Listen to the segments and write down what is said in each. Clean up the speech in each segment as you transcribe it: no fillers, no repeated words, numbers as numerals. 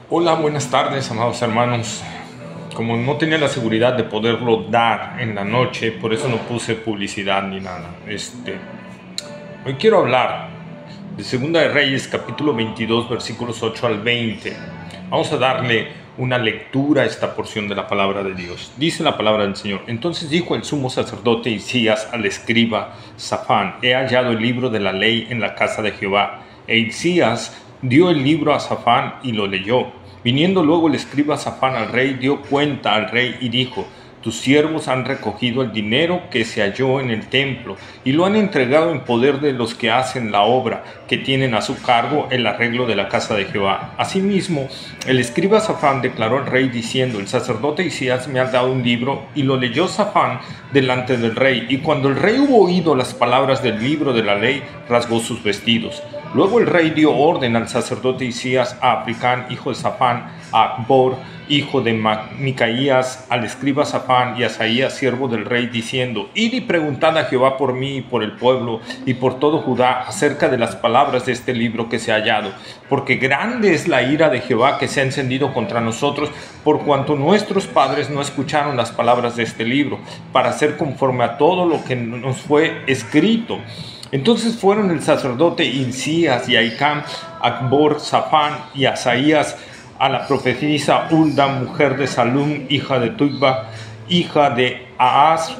Hola, buenas tardes, amados hermanos. Como no tenía la seguridad de poderlo dar en la noche, por eso no puse publicidad ni nada. Hoy quiero hablar de Segunda de Reyes, capítulo 22, versículos 8 al 20. Vamos a darle una lectura a esta porción de la palabra de Dios. Dice la palabra del Señor: Entonces dijo el sumo sacerdote Hilcías al escriba Safán: He hallado el libro de la ley en la casa de Jehová. E Hilcías dio el libro a Safán y lo leyó. Viniendo luego el escriba Safán al rey, dio cuenta al rey y dijo: Tus siervos han recogido el dinero que se halló en el templo y lo han entregado en poder de los que hacen la obra, que tienen a su cargo el arreglo de la casa de Jehová. Asimismo, el escriba Safán declaró al rey diciendo: El sacerdote Hilcías me ha dado un libro. Y lo leyó Safán delante del rey. Y cuando el rey hubo oído las palabras del libro de la ley, rasgó sus vestidos. Luego el rey dio orden al sacerdote Hilcías, a Aplicán, hijo de Safán, a Acbor, hijo de Micaías, al escriba Safán y a Asaías, siervo del rey, diciendo: Id y preguntad a Jehová por mí y por el pueblo y por todo Judá acerca de las palabras de este libro que se ha hallado, porque grande es la ira de Jehová que se ha encendido contra nosotros, por cuanto nuestros padres no escucharon las palabras de este libro, para hacer conforme a todo lo que nos fue escrito. Entonces fueron el sacerdote Hilcías y Ahicam, Acbor, Safán y Asaías a la profetisa Hulda, mujer de Salum, hija de Tucba, hija de Ahaz,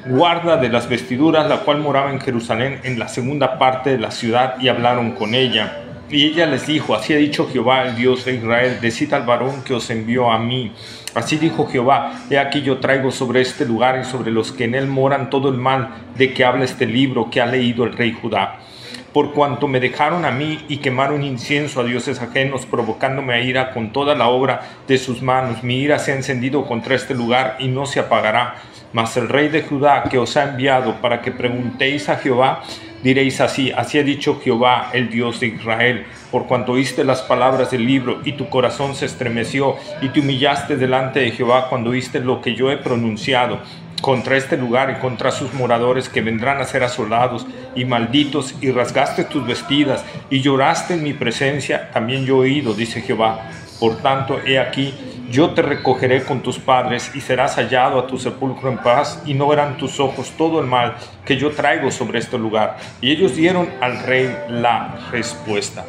guarda de las vestiduras, la cual moraba en Jerusalén, en la segunda parte de la ciudad, y hablaron con ella. Y ella les dijo: Así ha dicho Jehová, el Dios de Israel: Decid al varón que os envió a mí. Así dijo Jehová: He aquí yo traigo sobre este lugar y sobre los que en él moran todo el mal de que habla este libro que ha leído el rey Judá. Por cuanto me dejaron a mí y quemaron incienso a dioses ajenos, provocándome a ira con toda la obra de sus manos, mi ira se ha encendido contra este lugar y no se apagará. Mas el rey de Judá, que os ha enviado para que preguntéis a Jehová, diréis así: Así ha dicho Jehová, el Dios de Israel: Por cuanto oíste las palabras del libro y tu corazón se estremeció y te humillaste delante de Jehová cuando oíste lo que yo he pronunciado contra este lugar y contra sus moradores, que vendrán a ser asolados y malditos, y rasgaste tus vestidas y lloraste en mi presencia, también yo he oído, dice Jehová. Por tanto, he aquí, yo te recogeré con tus padres y serás hallado a tu sepulcro en paz, y no verán tus ojos todo el mal que yo traigo sobre este lugar. Y ellos dieron al rey la respuesta.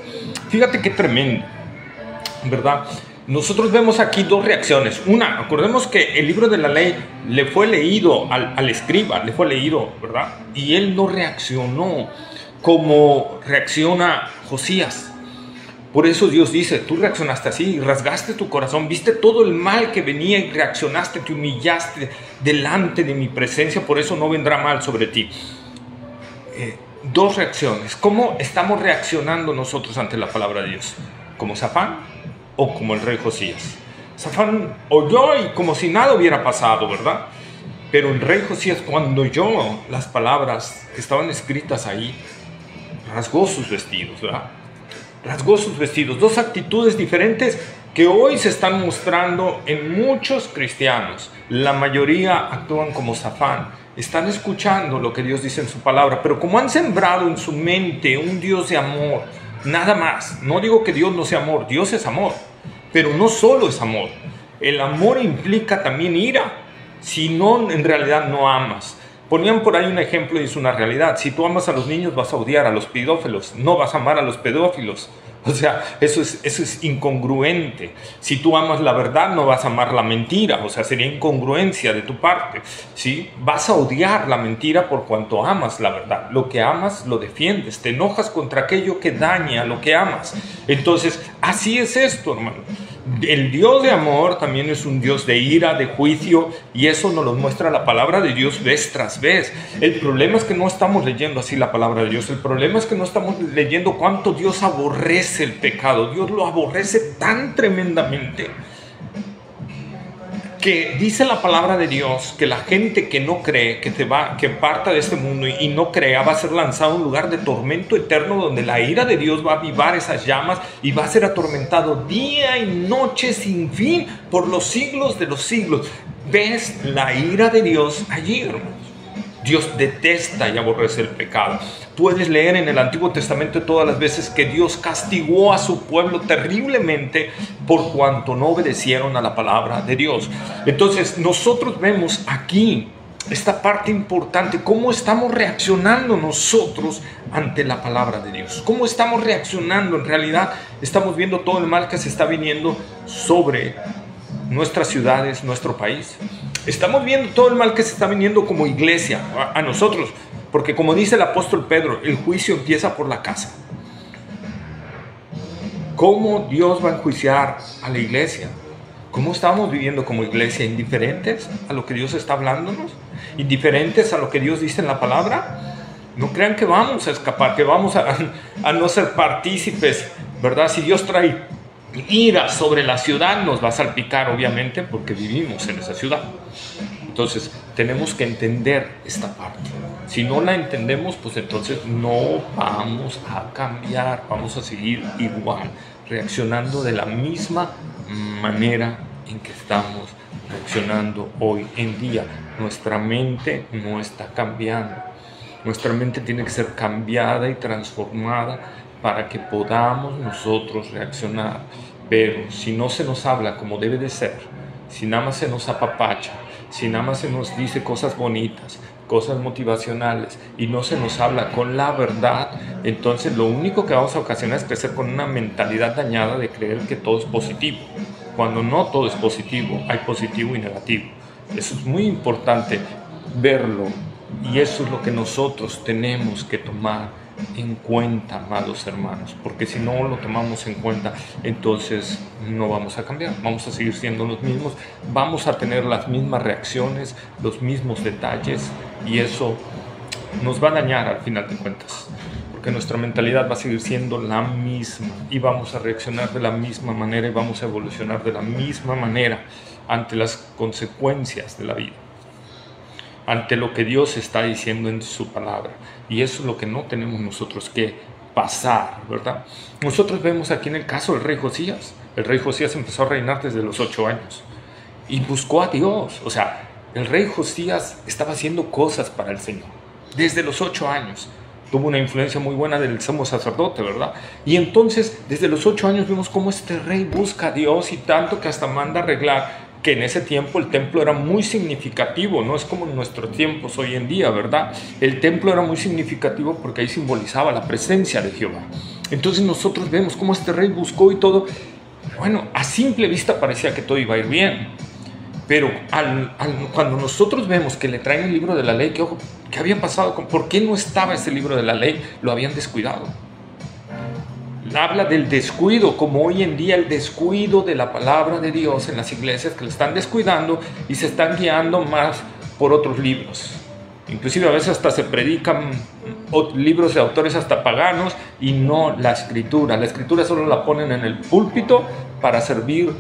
Fíjate qué tremendo, ¿verdad? Nosotros vemos aquí dos reacciones. Una, acordemos que el libro de la ley le fue leído al escriba, le fue leído, ¿verdad? Y él no reaccionó como reacciona Josías. Por eso Dios dice: tú reaccionaste así, rasgaste tu corazón, viste todo el mal que venía y reaccionaste, te humillaste delante de mi presencia, por eso no vendrá mal sobre ti. Dos reacciones. ¿Cómo estamos reaccionando nosotros ante la palabra de Dios? ¿Como Safán o como el rey Josías? Safán oyó y como si nada hubiera pasado, ¿verdad? Pero el rey Josías, cuando oyó las palabras que estaban escritas ahí, rasgó sus vestidos, ¿verdad? Rasgó sus vestidos. Dos actitudes diferentes que hoy se están mostrando en muchos cristianos. La mayoría actúan como Safán. Están escuchando lo que Dios dice en su palabra, pero como han sembrado en su mente un Dios de amor, nada más. No digo que Dios no sea amor, Dios es amor, pero no solo es amor. El amor implica también ira, si no, en realidad no amas. Ponían por ahí un ejemplo y es una realidad. Si tú amas a los niños, vas a odiar a los pedófilos, no vas a amar a los pedófilos. O sea, eso es incongruente. Si tú amas la verdad, no vas a amar la mentira. O sea, sería incongruencia de tu parte, ¿sí? Vas a odiar la mentira por cuanto amas la verdad. Lo que amas, lo defiendes. Te enojas contra aquello que daña lo que amas. Entonces, así es esto, hermano. El Dios de amor también es un Dios de ira, de juicio, y eso nos lo muestra la palabra de Dios vez tras vez. El problema es que no estamos leyendo así la palabra de Dios. El problema es que no estamos leyendo cuánto Dios aborrece el pecado. Dios lo aborrece tan tremendamente que dice la palabra de Dios que la gente que no cree, que parta de este mundo y no crea, va a ser lanzado a un lugar de tormento eterno, donde la ira de Dios va a avivar esas llamas y va a ser atormentado día y noche sin fin por los siglos de los siglos. ¿Ves la ira de Dios allí, hermanos? Dios detesta y aborrece el pecado. Puedes leer en el Antiguo Testamento todas las veces que Dios castigó a su pueblo terriblemente por cuanto no obedecieron a la palabra de Dios. Entonces nosotros vemos aquí esta parte importante, cómo estamos reaccionando nosotros ante la palabra de Dios. Cómo estamos reaccionando. En realidad estamos viendo todo el mal que se está viniendo sobre nuestras ciudades, nuestro país. Estamos viendo todo el mal que se está viniendo como iglesia a nosotros. Porque como dice el apóstol Pedro, el juicio empieza por la casa. ¿Cómo Dios va a enjuiciar a la iglesia? ¿Cómo estamos viviendo como iglesia? ¿Indiferentes a lo que Dios está hablándonos? ¿Indiferentes a lo que Dios dice en la palabra? No crean que vamos a escapar, que vamos a no ser partícipes, ¿verdad? Si Dios trae ira sobre la ciudad, nos va a salpicar, obviamente, porque vivimos en esa ciudad. Entonces, tenemos que entender esta parte. Si no la entendemos, pues entonces no vamos a cambiar, vamos a seguir igual, reaccionando de la misma manera en que estamos reaccionando hoy en día. Nuestra mente no está cambiando. Nuestra mente tiene que ser cambiada y transformada para que podamos nosotros reaccionar. Pero si no se nos habla como debe de ser, si nada más se nos apapacha, si nada más se nos dice cosas bonitas, cosas motivacionales y no se nos habla con la verdad, entonces lo único que vamos a ocasionar es crecer con una mentalidad dañada de creer que todo es positivo, cuando no todo es positivo, hay positivo y negativo. Eso es muy importante verlo y eso es lo que nosotros tenemos que tomar en cuenta, amados hermanos, porque si no lo tomamos en cuenta, entonces no vamos a cambiar, vamos a seguir siendo los mismos, vamos a tener las mismas reacciones, los mismos detalles, y eso nos va a dañar al final de cuentas, porque nuestra mentalidad va a seguir siendo la misma y vamos a reaccionar de la misma manera y vamos a evolucionar de la misma manera ante las consecuencias de la vida, ante lo que Dios está diciendo en su palabra. Y eso es lo que no tenemos nosotros que pasar, ¿verdad? Nosotros vemos aquí en el caso del rey Josías. El rey Josías empezó a reinar desde los 8 años y buscó a Dios. O sea, el rey Josías estaba haciendo cosas para el Señor desde los 8 años. Tuvo una influencia muy buena del sumo sacerdote, ¿verdad? Y entonces, desde los 8 años vemos cómo este rey busca a Dios y tanto que hasta manda arreglar, que en ese tiempo el templo era muy significativo, no es como en nuestros tiempos hoy en día, ¿verdad? El templo era muy significativo porque ahí simbolizaba la presencia de Jehová. Entonces nosotros vemos cómo este rey buscó y todo. Bueno, a simple vista parecía que todo iba a ir bien, pero cuando nosotros vemos que le traen el libro de la ley, ¿qué había pasado? ¿Por qué no estaba ese libro de la ley? Lo habían descuidado. Habla del descuido, como hoy en día el descuido de la palabra de Dios en las iglesias, que le están descuidando y se están guiando más por otros libros. Inclusive a veces hasta se predican libros de autores hasta paganos y no la escritura. La escritura solo la ponen en el púlpito para servir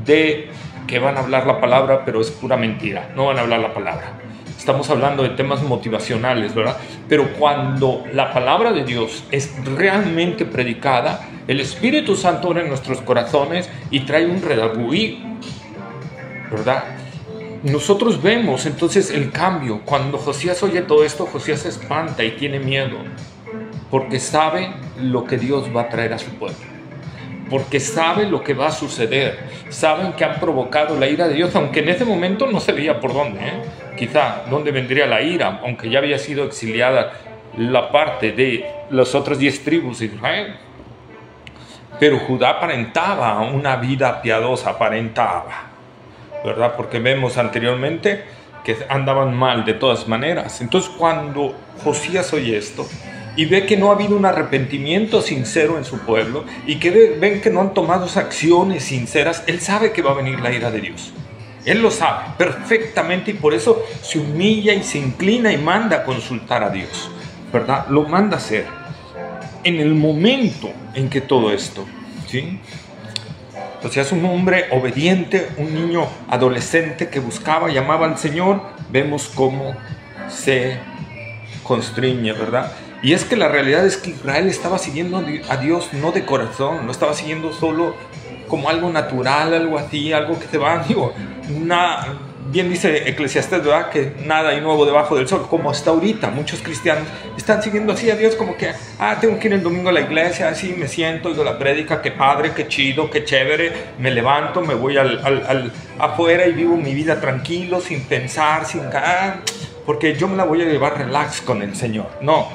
de que van a hablar la palabra, pero es pura mentira, no van a hablar la palabra. Estamos hablando de temas motivacionales, ¿verdad? Pero cuando la palabra de Dios es realmente predicada, el Espíritu Santo obra en nuestros corazones y trae un redarguir, ¿verdad? Nosotros vemos entonces el cambio. Cuando Josías oye todo esto, Josías se espanta y tiene miedo, porque sabe lo que Dios va a traer a su pueblo, porque sabe lo que va a suceder, saben que han provocado la ira de Dios, aunque en ese momento no se veía por dónde, quizá dónde vendría la ira, aunque ya había sido exiliada la parte de las otras 10 tribus de Israel. Pero Judá aparentaba una vida piadosa, aparentaba, ¿verdad? Porque vemos anteriormente que andaban mal de todas maneras. Entonces cuando Josías oye esto y ve que no ha habido un arrepentimiento sincero en su pueblo y que ven que no han tomado acciones sinceras, él sabe que va a venir la ira de Dios. Él lo sabe perfectamente y por eso se humilla y se inclina y manda a consultar a Dios, ¿verdad? Lo manda a hacer en el momento en que todo esto, ¿sí? O sea, es un hombre obediente, un niño adolescente que buscaba y amaba al Señor. Vemos cómo se constriñe, ¿verdad? Y es que la realidad es que Israel estaba siguiendo a Dios no de corazón, no estaba siguiendo solo como algo natural, algo así, algo que se va, bien dice Eclesiastés, ¿verdad? Que nada hay nuevo debajo del sol, como hasta ahorita muchos cristianos están siguiendo así a Dios, como que, tengo que ir el domingo a la iglesia, así me siento, oigo la prédica, qué padre, qué chido, qué chévere, me levanto, me voy afuera y vivo mi vida tranquilo, sin pensar, porque yo me la voy a llevar relax con el Señor. No,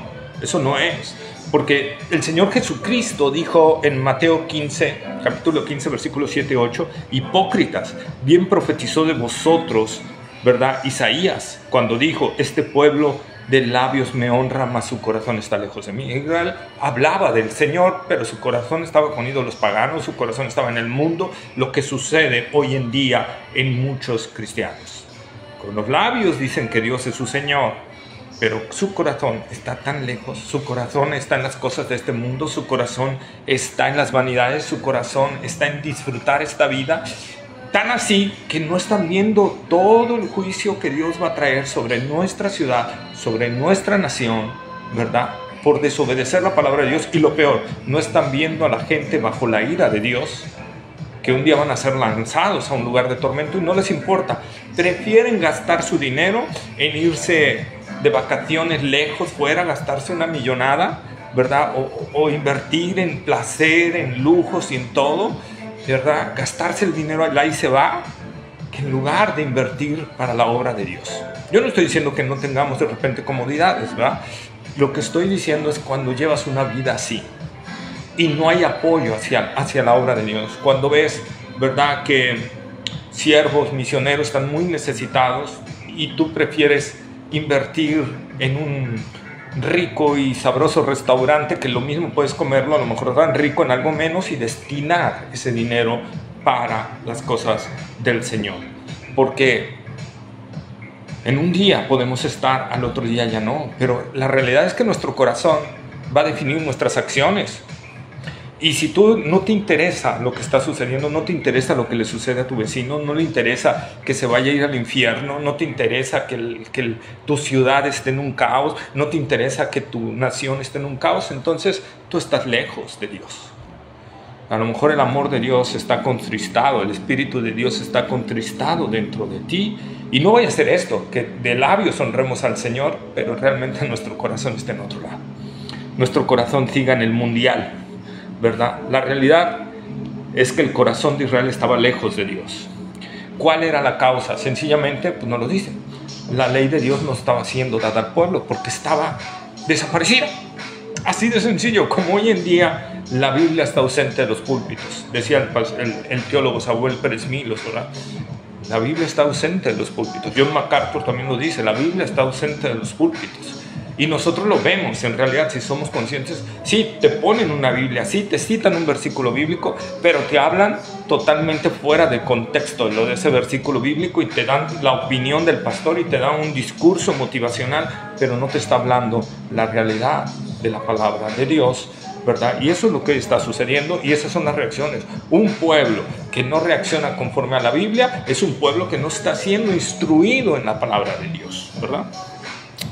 eso no es. Porque el Señor Jesucristo dijo en Mateo 15, capítulo 15, versículos 7 y 8, hipócritas, bien profetizó de vosotros, ¿verdad? Isaías, cuando dijo, este pueblo de labios me honra, mas su corazón está lejos de mí. Israel hablaba del Señor, pero su corazón estaba con ídolos paganos, su corazón estaba en el mundo, lo que sucede hoy en día en muchos cristianos. Con los labios dicen que Dios es su Señor, pero su corazón está tan lejos, su corazón está en las cosas de este mundo, su corazón está en las vanidades, su corazón está en disfrutar esta vida, tan así que no están viendo todo el juicio que Dios va a traer sobre nuestra ciudad, sobre nuestra nación, ¿verdad? Por desobedecer la palabra de Dios. Y lo peor, no están viendo a la gente bajo la ira de Dios, que un día van a ser lanzados a un lugar de tormento y no les importa. Prefieren gastar su dinero en irse de vacaciones lejos, fuera, gastarse una millonada, ¿verdad? O invertir en placer, en lujos y en todo, ¿verdad? Gastarse el dinero ahí se va, que en lugar de invertir para la obra de Dios. Yo no estoy diciendo que no tengamos de repente comodidades, ¿verdad? Lo que estoy diciendo es cuando llevas una vida así y no hay apoyo hacia la obra de Dios. Cuando ves, ¿verdad?, que siervos misioneros están muy necesitados y tú prefieres invertir en un rico y sabroso restaurante, que lo mismo puedes comerlo, a lo mejor tan rico en algo menos, y destinar ese dinero para las cosas del Señor. Porque en un día podemos estar, al otro día ya no, pero la realidad es que nuestro corazón va a definir nuestras acciones. Y si tú no te interesa lo que está sucediendo, no te interesa lo que le sucede a tu vecino, no le interesa que se vaya a ir al infierno, no te interesa que tu ciudad esté en un caos, no te interesa que tu nación esté en un caos, entonces tú estás lejos de Dios. A lo mejor el amor de Dios está contristado, el Espíritu de Dios está contristado dentro de ti. Y no vaya a ser esto, que de labios honremos al Señor, pero realmente nuestro corazón está en otro lado. Nuestro corazón siga en el mundial, ¿verdad? La realidad es que el corazón de Israel estaba lejos de Dios. ¿Cuál era la causa? Sencillamente, pues no lo dice. La ley de Dios no estaba siendo dada al pueblo porque estaba desaparecida. Así de sencillo, como hoy en día la Biblia está ausente de los púlpitos. Decía el teólogo Samuel Pérez Milos, ¿verdad? La Biblia está ausente de los púlpitos. John MacArthur también lo dice, la Biblia está ausente de los púlpitos. Y nosotros lo vemos, en realidad, si somos conscientes. Sí, te ponen una Biblia, sí, te citan un versículo bíblico, pero te hablan totalmente fuera de contexto de lo de ese versículo bíblico y te dan la opinión del pastor y te dan un discurso motivacional, pero no te está hablando la realidad de la palabra de Dios, ¿verdad? Y eso es lo que está sucediendo y esas son las reacciones. Un pueblo que no reacciona conforme a la Biblia es un pueblo que no está siendo instruido en la palabra de Dios, ¿verdad?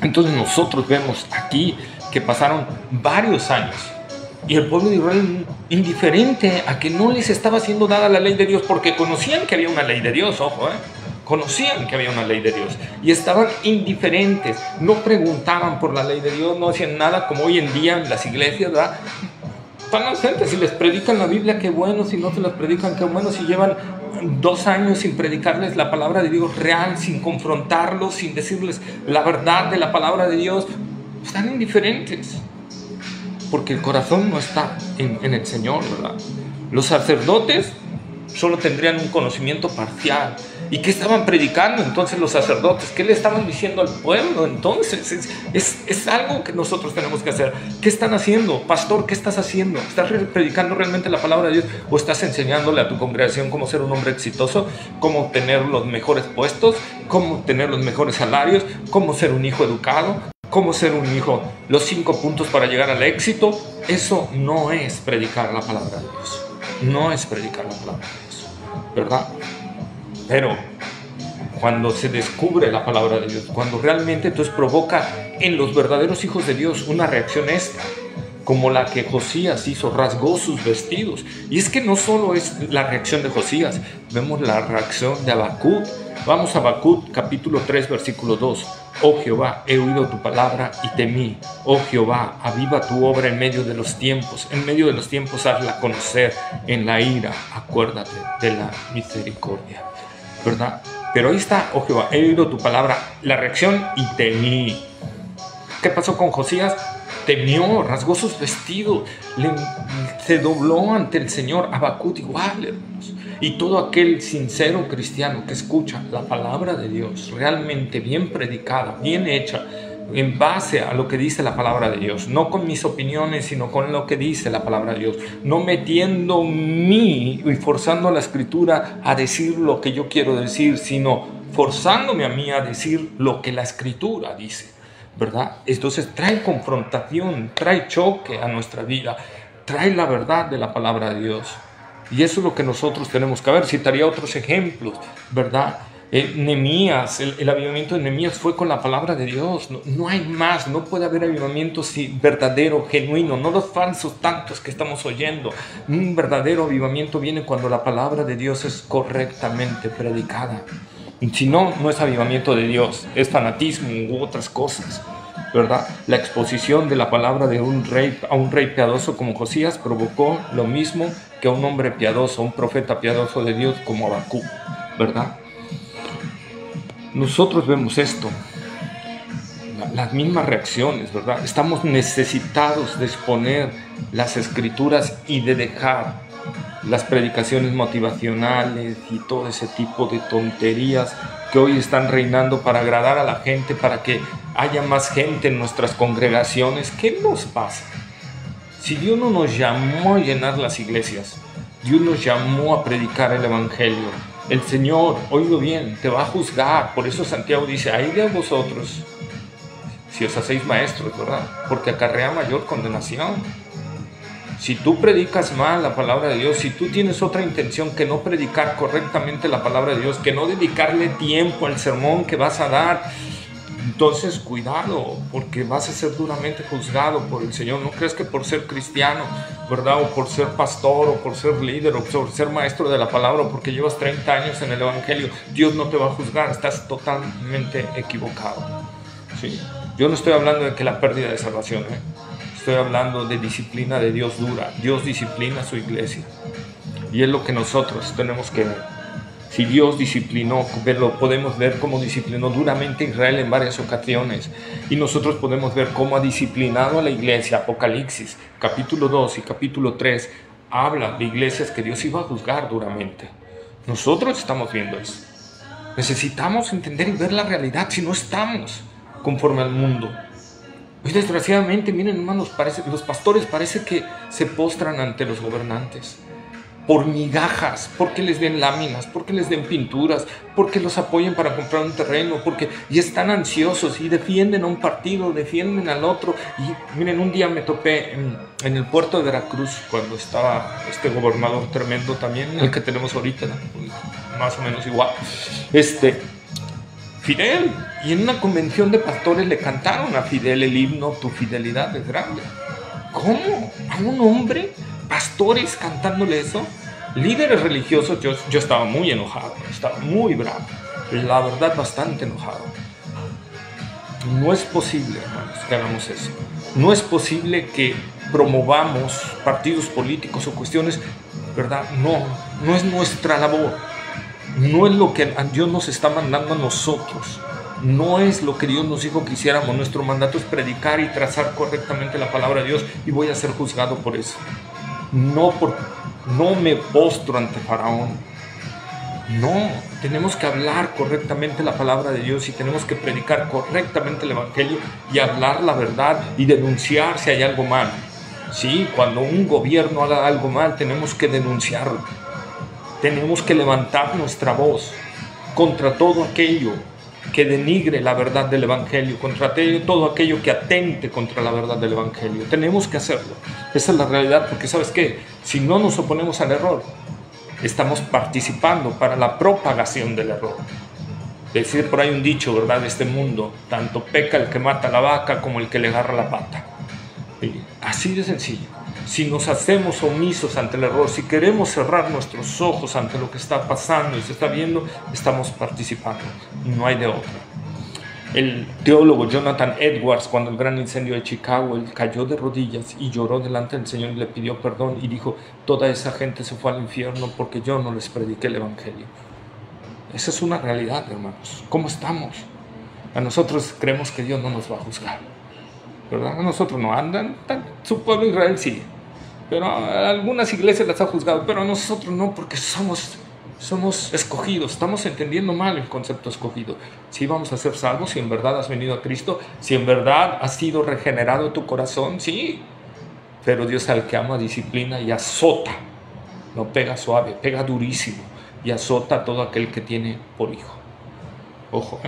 Entonces nosotros vemos aquí que pasaron varios años y el pueblo de Israel indiferente a que no les estaba siendo dada la ley de Dios, porque conocían que había una ley de Dios, ojo, conocían que había una ley de Dios y estaban indiferentes, no preguntaban por la ley de Dios, no hacían nada como hoy en día en las iglesias, ¿verdad? Están ausentes, si les predican la Biblia, qué bueno, si no se las predican, qué bueno, si llevan 2 años sin predicarles la palabra de Dios real, sin confrontarlos, sin decirles la verdad de la palabra de Dios, están indiferentes, porque el corazón no está en el Señor, ¿verdad? Los sacerdotes solo tendrían un conocimiento parcial. ¿Y qué estaban predicando entonces los sacerdotes? ¿Qué le estaban diciendo al pueblo? Entonces es algo que nosotros tenemos que hacer. ¿Qué están haciendo? Pastor, ¿qué estás haciendo? ¿Estás predicando realmente la palabra de Dios? ¿O estás enseñándole a tu congregación cómo ser un hombre exitoso? ¿Cómo obtener los mejores puestos? ¿Cómo obtener los mejores salarios? ¿Cómo ser un hijo educado? ¿Cómo ser un hijo? Los 5 puntos para llegar al éxito. Eso no es predicar la palabra de Dios. No es predicar la palabra de Dios, ¿verdad? Pero cuando se descubre la palabra de Dios, cuando realmente entonces provoca en los verdaderos hijos de Dios una reacción esta, como la que Josías hizo, rasgó sus vestidos. Y es que no solo es la reacción de Josías, vemos la reacción de Habacuc. Vamos a Habacuc capítulo 3 versículo 2. Oh Jehová, he oído tu palabra y temí. Oh Jehová, aviva tu obra en medio de los tiempos. En medio de los tiempos hazla conocer. En la ira, acuérdate de la misericordia. ¿Verdad? Pero ahí está, oh Jehová, he oído tu palabra. La reacción y temí. ¿Qué pasó con Josías? Temió, rasgó sus vestidos, se dobló ante el Señor. Habacuc igual, hermanos. Y todo aquel sincero cristiano que escucha la palabra de Dios realmente bien predicada, bien hecha, en base a lo que dice la palabra de Dios, no con mis opiniones, sino con lo que dice la palabra de Dios, no metiendo mí y forzando a la Escritura a decir lo que yo quiero decir, sino forzándome a mí a decir lo que la Escritura dice, ¿verdad? Entonces trae confrontación, trae choque a nuestra vida, trae la verdad de la palabra de Dios. Y eso es lo que nosotros tenemos que ver. Citaría otros ejemplos, ¿verdad? Nehemías, el avivamiento de Nehemías fue con la palabra de Dios. No hay más, no puede haber avivamiento verdadero, genuino, no los falsos tantos que estamos oyendo. Un verdadero avivamiento viene cuando la palabra de Dios es correctamente predicada. Si no, no es avivamiento de Dios, es fanatismo u otras cosas, ¿verdad? La exposición de la palabra de un rey a un rey piadoso como Josías provocó lo mismo que a un hombre piadoso, un profeta piadoso de Dios como Habacuc, ¿verdad? Nosotros vemos esto, las mismas reacciones, ¿verdad? Estamos necesitados de exponer las Escrituras y de dejar las predicaciones motivacionales y todo ese tipo de tonterías que hoy están reinando para agradar a la gente, para que haya más gente en nuestras congregaciones. ¿Qué nos pasa? Si Dios no nos llamó a llenar las iglesias, Dios nos llamó a predicar el Evangelio. El Señor, oído bien, te va a juzgar. Por eso Santiago dice, ay de vosotros, si os hacéis maestros, ¿verdad? Porque acarrea mayor condenación. Si tú predicas mal la palabra de Dios, si tú tienes otra intención que no predicar correctamente la palabra de Dios, que no dedicarle tiempo al sermón que vas a dar, entonces cuidado, porque vas a ser duramente juzgado por el Señor. No creas que por ser cristiano, ¿verdad? O por ser pastor, o por ser líder, o por ser maestro de la palabra, o porque llevas 30 años en el Evangelio, Dios no te va a juzgar. Estás totalmente equivocado, ¿sí? Yo no estoy hablando de que la pérdida de salvación, Estoy hablando de disciplina de Dios dura. Dios disciplina a su iglesia. Y es lo que nosotros tenemos que ver. Si Dios disciplinó, lo podemos ver cómo disciplinó duramente a Israel en varias ocasiones. Y nosotros podemos ver cómo ha disciplinado a la iglesia. Apocalipsis, capítulo 2 y capítulo 3, habla de iglesias que Dios iba a juzgar duramente. Nosotros estamos viendo eso. Necesitamos entender y ver la realidad si no estamos conforme al mundo. Pues desgraciadamente, miren hermanos, los pastores parece que se postran ante los gobernantes por migajas, porque les den láminas, porque les den pinturas, porque los apoyen para comprar un terreno, y están ansiosos y defienden a un partido, defienden al otro. Y miren, un día me topé en el puerto de Veracruz cuando estaba este gobernador tremendo también, el que tenemos ahorita, ¿no? Más o menos igual, Fidel, y en una convención de pastores le cantaron a Fidel el himno Tu fidelidad es grande. ¿Cómo? ¿A un hombre? ¿Pastores cantándole eso? Líderes religiosos. Yo estaba muy enojado, estaba muy bravo, la verdad bastante enojado. No es posible, hermanos, que hagamos eso. No es posible que promovamos partidos políticos o cuestiones, ¿verdad? No es nuestra labor. No es lo que Dios nos está mandando a nosotros. No es lo que Dios nos dijo que hiciéramos. Nuestro mandato es predicar y trazar correctamente la palabra de Dios, y voy a ser juzgado por eso. No me postro ante Faraón. No, tenemos que hablar correctamente la palabra de Dios y tenemos que predicar correctamente el Evangelio y hablar la verdad y denunciar si hay algo mal. Sí, cuando un gobierno haga algo mal, tenemos que denunciarlo. Tenemos que levantar nuestra voz contra todo aquello que denigre la verdad del Evangelio, contra todo aquello que atente contra la verdad del Evangelio. Tenemos que hacerlo. Esa es la realidad, porque ¿sabes qué? Si no nos oponemos al error, estamos participando para la propagación del error. Decir por ahí un dicho, ¿verdad? De este mundo, tanto peca el que mata la vaca como el que le agarra la pata. ¿Sí? Así de sencillo. Si nos hacemos omisos ante el error, si queremos cerrar nuestros ojos ante lo que está pasando y se está viendo, estamos participando. No hay de otra. El teólogo Jonathan Edwards, cuando el gran incendio de Chicago, él cayó de rodillas y lloró delante del Señor y le pidió perdón y dijo: toda esa gente se fue al infierno porque yo no les prediqué el Evangelio. Esa es una realidad, hermanos. ¿Cómo estamos? A nosotros creemos que Dios no nos va a juzgar, ¿verdad? A nosotros no andan, su pueblo Israel sí, pero a algunas iglesias las ha juzgado, pero a nosotros no, porque somos escogidos. Estamos entendiendo mal el concepto escogido. Si vamos a ser salvos, si en verdad has venido a Cristo, si en verdad has sido regenerado tu corazón, sí, pero Dios al que ama disciplina y azota, no pega suave, pega durísimo y azota a todo aquel que tiene por hijo. Ojo,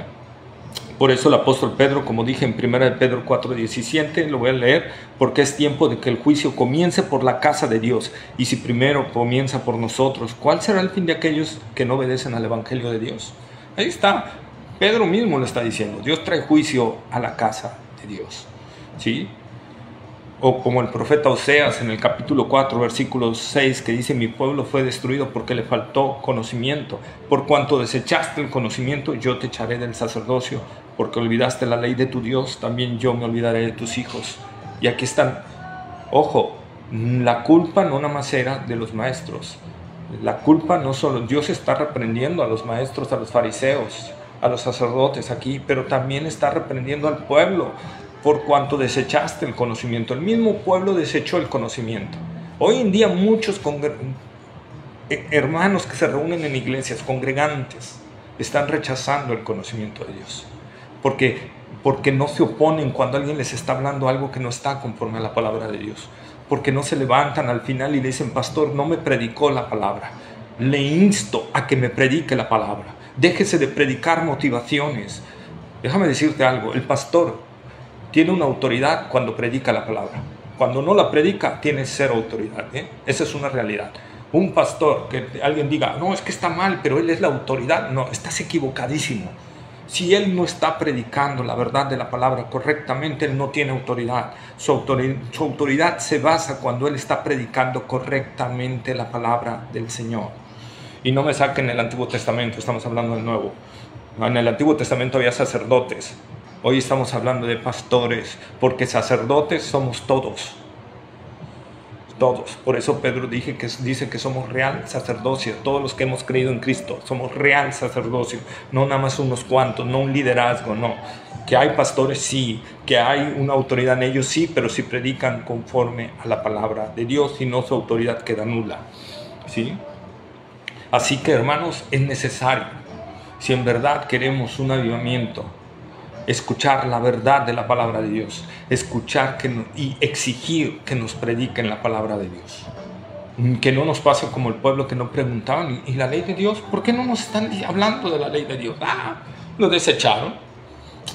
Por eso el apóstol Pedro, como dije en 1 de Pedro 4:17, lo voy a leer: porque es tiempo de que el juicio comience por la casa de Dios, y si primero comienza por nosotros, ¿cuál será el fin de aquellos que no obedecen al Evangelio de Dios? Ahí está, Pedro mismo lo está diciendo. Dios trae juicio a la casa de Dios, ¿sí? O como el profeta Oseas en el capítulo 4, versículo 6, que dice: mi pueblo fue destruido porque le faltó conocimiento. Por cuanto desechaste el conocimiento, yo te echaré del sacerdocio. Porque olvidaste la ley de tu Dios, también yo me olvidaré de tus hijos. Y aquí están, ojo, la culpa no nada más era de los maestros. La culpa no solo, Dios está reprendiendo a los maestros, a los fariseos, a los sacerdotes aquí, pero también está reprendiendo al pueblo. Por cuanto desechaste el conocimiento. El mismo pueblo desechó el conocimiento. Hoy en día muchos hermanos que se reúnen en iglesias, congregantes, están rechazando el conocimiento de Dios. Porque no se oponen cuando alguien les está hablando algo que no está conforme a la palabra de Dios. Porque no se levantan al final y le dicen: pastor, no me predicó la palabra. Le insto a que me predique la palabra. Déjese de predicar motivaciones. Déjame decirte algo, el pastor tiene una autoridad cuando predica la palabra. Cuando no la predica, tiene cero autoridad. Esa es una realidad. Un pastor, que alguien diga: no, es que está mal, pero él es la autoridad. No, estás equivocadísimo. Si él no está predicando la verdad de la palabra correctamente, él no tiene autoridad. Su autoridad se basa cuando él está predicando correctamente la palabra del Señor. Y no me saquen el Antiguo Testamento, estamos hablando del Nuevo. En el Antiguo Testamento había sacerdotes. Hoy estamos hablando de pastores, porque sacerdotes somos todos. Todos. Por eso Pedro dice que somos real sacerdocio. Todos los que hemos creído en Cristo somos real sacerdocio. No nada más unos cuantos, no un liderazgo, no. Que hay pastores, sí. Que hay una autoridad en ellos, sí. Pero si predican conforme a la palabra de Dios, si no, su autoridad queda nula, ¿sí? Así que, hermanos, es necesario, si en verdad queremos un avivamiento, escuchar la verdad de la palabra de Dios, escuchar y exigir que nos prediquen la palabra de Dios. Que no nos pase como el pueblo que no preguntaban: ¿y la ley de Dios? ¿Por qué no nos están hablando de la ley de Dios? Lo desecharon,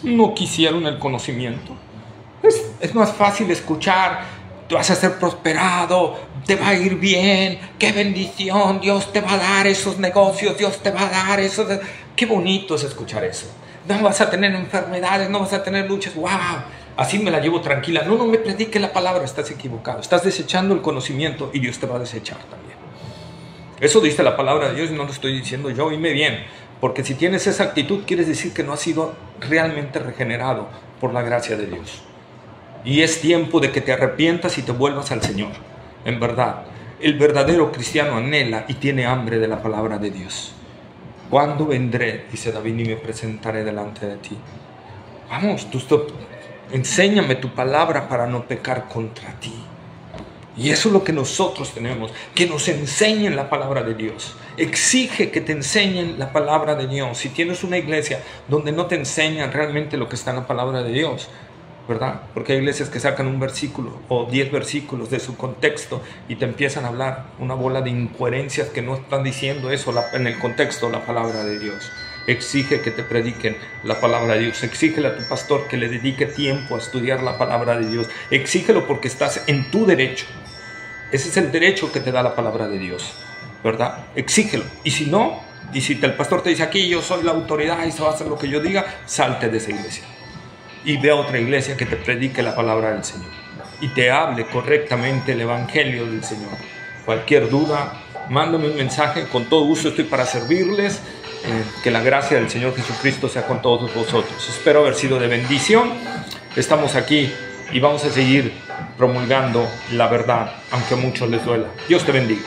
no quisieron el conocimiento. Es más fácil escuchar: tú vas a ser prosperado, te va a ir bien, qué bendición, Dios te va a dar esos negocios, Dios te va a dar eso. Qué bonito es escuchar eso. No vas a tener enfermedades, no vas a tener luchas. ¡Wow! Así me la llevo tranquila. No me predique la palabra, estás equivocado. Estás desechando el conocimiento y Dios te va a desechar también. Eso dice la palabra de Dios y no lo estoy diciendo yo. Oíme bien, porque si tienes esa actitud, quieres decir que no has sido realmente regenerado por la gracia de Dios. Y es tiempo de que te arrepientas y te vuelvas al Señor. En verdad, el verdadero cristiano anhela y tiene hambre de la palabra de Dios. ¿Cuándo vendré, dice David, y me presentaré delante de ti? Vamos, enséñame tu palabra para no pecar contra ti. Y eso es lo que nosotros tenemos, que nos enseñen la palabra de Dios. Exige que te enseñen la palabra de Dios. Si tienes una iglesia donde no te enseñan realmente lo que está en la palabra de Dios, ¿verdad? Porque hay iglesias que sacan un versículo o 10 versículos de su contexto y te empiezan a hablar una bola de incoherencias que no están diciendo eso en el contexto de la palabra de Dios. Exige que te prediquen la palabra de Dios. Exígele a tu pastor que le dedique tiempo a estudiar la palabra de Dios. Exígelo porque estás en tu derecho. Ese es el derecho que te da la palabra de Dios, ¿verdad? Exígelo. Y si no, y si el pastor te dice: aquí yo soy la autoridad y se va a hacer lo que yo diga, salte de esa iglesia y ve a otra iglesia que te predique la palabra del Señor. y te hable correctamente el Evangelio del Señor. Cualquier duda, mándame un mensaje, con todo gusto estoy para servirles. Que la gracia del Señor Jesucristo sea con todos vosotros. Espero haber sido de bendición. Estamos aquí y vamos a seguir promulgando la verdad, aunque a muchos les duela. Dios te bendiga.